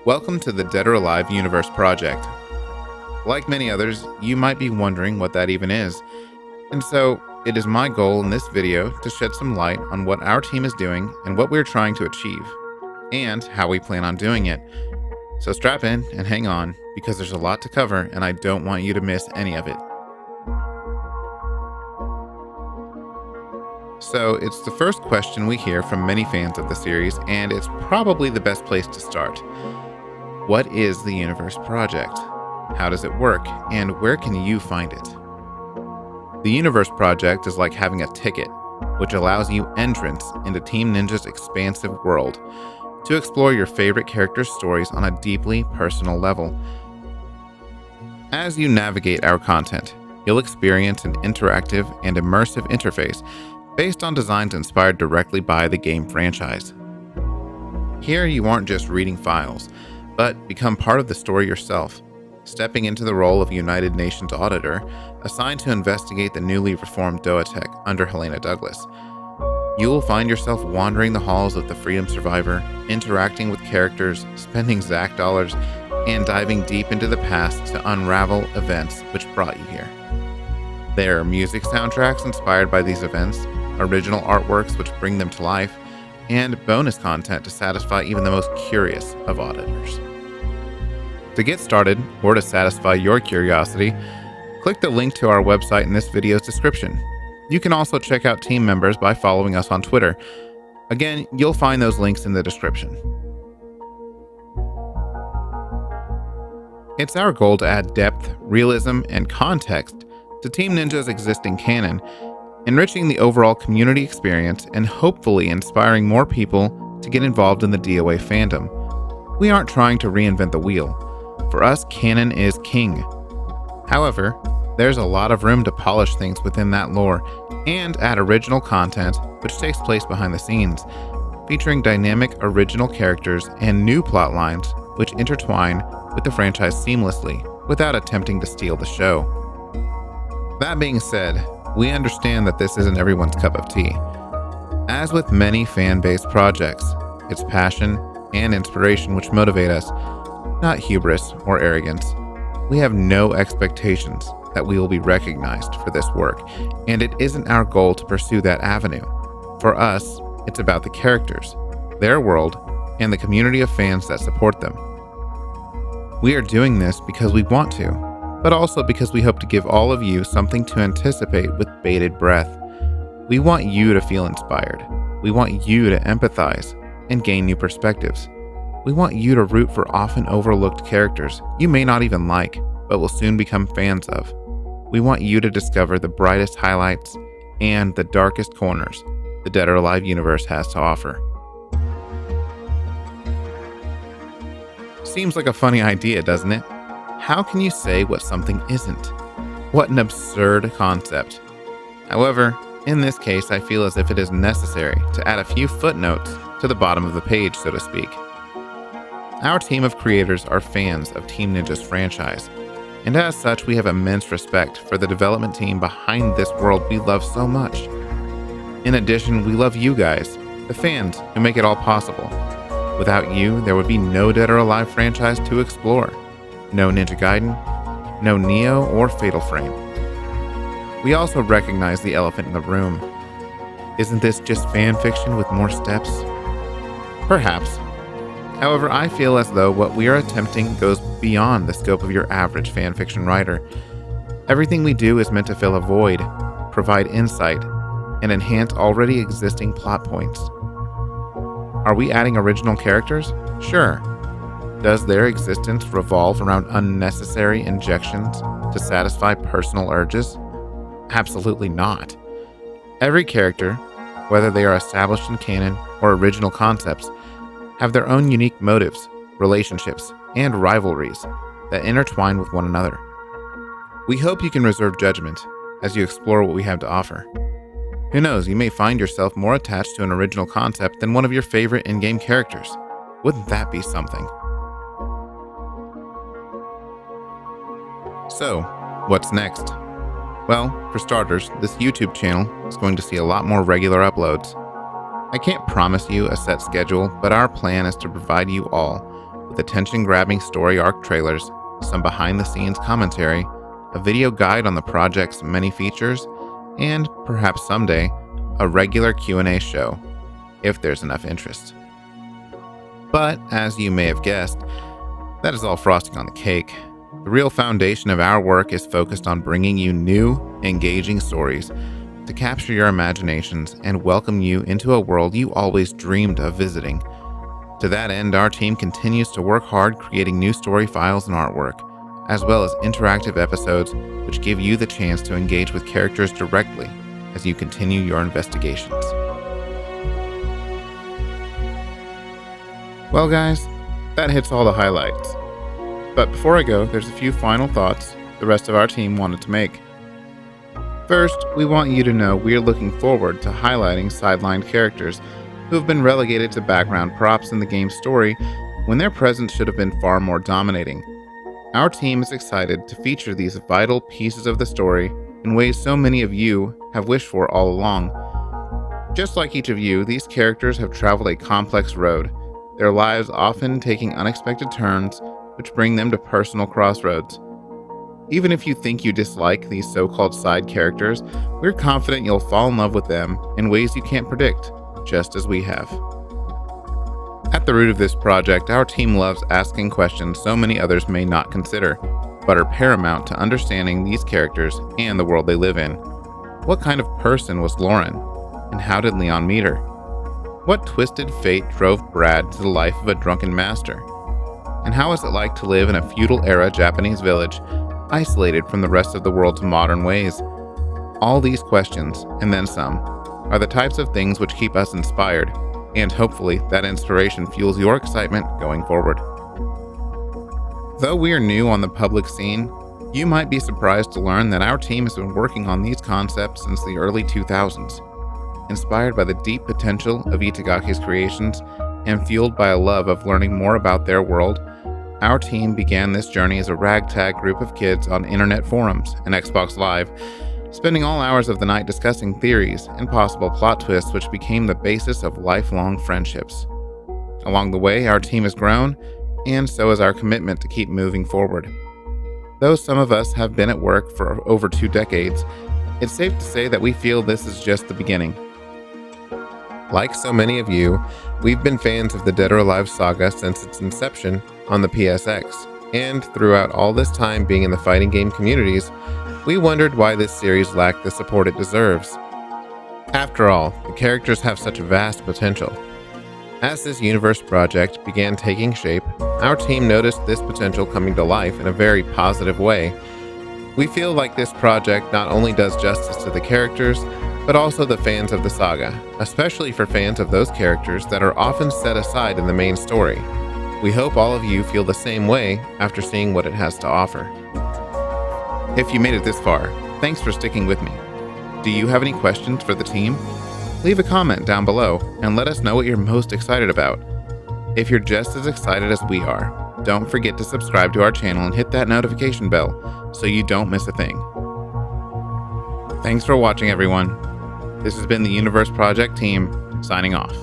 Welcome to the Dead or Alive Universe Project. Like many others, you might be wondering what that even is. And so, it is my goal in this video to shed some light on what our team is doing and what we're trying to achieve, and how we plan on doing it. So strap in and hang on, because there's a lot to cover and I don't want you to miss any of it. So it's the first question we hear from many fans of the series, and it's probably the best place to start. What is the Universe Project? How does it work? And where can you find it? The Universe Project is like having a ticket, which allows you entrance into Team Ninja's expansive world to explore your favorite characters' stories on a deeply personal level. As you navigate our content, you'll experience an interactive and immersive interface based on designs inspired directly by the game franchise. Here you aren't just reading files, but become part of the story yourself, stepping into the role of United Nations auditor assigned to investigate the newly reformed Doatech under Helena Douglas. You will find yourself wandering the halls of the Freedom Survivor, interacting with characters, spending ZAC dollars, and diving deep into the past to unravel events which brought you here. There are music soundtracks inspired by these events, original artworks which bring them to life, and bonus content to satisfy even the most curious of auditors. To get started, or to satisfy your curiosity, click the link to our website in this video's description. You can also check out team members by following us on Twitter. Again, you'll find those links in the description. It's our goal to add depth, realism, and context to Team Ninja's existing canon, enriching the overall community experience and hopefully inspiring more people to get involved in the DOA fandom. We aren't trying to reinvent the wheel. For us, canon is king. However, there's a lot of room to polish things within that lore and add original content which takes place behind the scenes, featuring dynamic original characters and new plot lines which intertwine with the franchise seamlessly without attempting to steal the show. That being said, we understand that this isn't everyone's cup of tea. As with many fan-based projects, it's passion and inspiration which motivate us, not hubris or arrogance. We have no expectations that we will be recognized for this work, and it isn't our goal to pursue that avenue. For us, it's about the characters, their world, and the community of fans that support them. We are doing this because we want to, but also because we hope to give all of you something to anticipate with bated breath. We want you to feel inspired. We want you to empathize and gain new perspectives. We want you to root for often overlooked characters you may not even like, but will soon become fans of. We want you to discover the brightest highlights and the darkest corners the Dead or Alive universe has to offer. Seems like a funny idea, doesn't it? How can you say what something isn't? What an absurd concept. However, in this case, I feel as if it is necessary to add a few footnotes to the bottom of the page, so to speak. Our team of creators are fans of Team Ninja's franchise, and as such, we have immense respect for the development team behind this world we love so much. In addition, we love you guys, the fans who make it all possible. Without you, there would be no Dead or Alive franchise to explore. No Ninja Gaiden, no Neo or Fatal Frame. We also recognize the elephant in the room. Isn't this just fan fiction with more steps? Perhaps. However, I feel as though what we are attempting goes beyond the scope of your average fanfiction writer. Everything we do is meant to fill a void, provide insight, and enhance already existing plot points. Are we adding original characters? Sure. Does their existence revolve around unnecessary injections to satisfy personal urges? Absolutely not. Every character, whether they are established in canon or original concepts, have their own unique motives, relationships, and rivalries that intertwine with one another. We hope you can reserve judgment as you explore what we have to offer. Who knows, you may find yourself more attached to an original concept than one of your favorite in-game characters. Wouldn't that be something? So, what's next? Well, for starters, this YouTube channel is going to see a lot more regular uploads. I can't promise you a set schedule, but our plan is to provide you all with with attention-grabbing story arc trailers, some behind-the-scenes commentary, a video guide on the project's many features, and, perhaps someday, a regular Q&A show, if there's enough interest. But, as you may have guessed, that is all frosting on the cake. The real foundation of our work is focused on bringing you new, engaging stories to capture your imaginations and welcome you into a world you always dreamed of visiting. To that end, our team continues to work hard creating new story files and artwork, as well as interactive episodes which give you the chance to engage with characters directly as you continue your investigations. Well guys, that hits all the highlights. But before I go, there's a few final thoughts the rest of our team wanted to make. First, we want you to know we're looking forward to highlighting sidelined characters who have been relegated to background props in the game's story when their presence should have been far more dominating. Our team is excited to feature these vital pieces of the story in ways so many of you have wished for all along. Just like each of you, these characters have traveled a complex road, their lives often taking unexpected turns which bring them to personal crossroads. Even if you think you dislike these so-called side characters, we're confident you'll fall in love with them in ways you can't predict, just as we have. At the root of this project, our team loves asking questions so many others may not consider, but are paramount to understanding these characters and the world they live in. What kind of person was Lauren? And how did Leon meet her? What twisted fate drove Brad to the life of a drunken master? And how is it like to live in a feudal-era Japanese village, isolated from the rest of the world's modern ways? All these questions, and then some, are the types of things which keep us inspired, and hopefully that inspiration fuels your excitement going forward. Though we are new on the public scene, you might be surprised to learn that our team has been working on these concepts since the early 2000s. Inspired by the deep potential of Itagaki's creations and fueled by a love of learning more about their world, our team began this journey as a ragtag group of kids on internet forums and Xbox Live, spending all hours of the night discussing theories and possible plot twists which became the basis of lifelong friendships. Along the way, our team has grown, and so has our commitment to keep moving forward. Though some of us have been at work for over 2 decades, it's safe to say that we feel this is just the beginning. Like so many of you, we've been fans of the Dead or Alive saga since its inception on the PSX, and throughout all this time being in the fighting game communities, we wondered why this series lacked the support it deserves. After all, the characters have such vast potential. As this universe project began taking shape, our team noticed this potential coming to life in a very positive way. We feel like this project not only does justice to the characters, but also the fans of the saga, especially for fans of those characters that are often set aside in the main story. We hope all of you feel the same way after seeing what it has to offer. If you made it this far, thanks for sticking with me. Do you have any questions for the team? Leave a comment down below and let us know what you're most excited about. If you're just as excited as we are, don't forget to subscribe to our channel and hit that notification bell so you don't miss a thing. Thanks for watching, everyone. This has been the Universe Project team, signing off.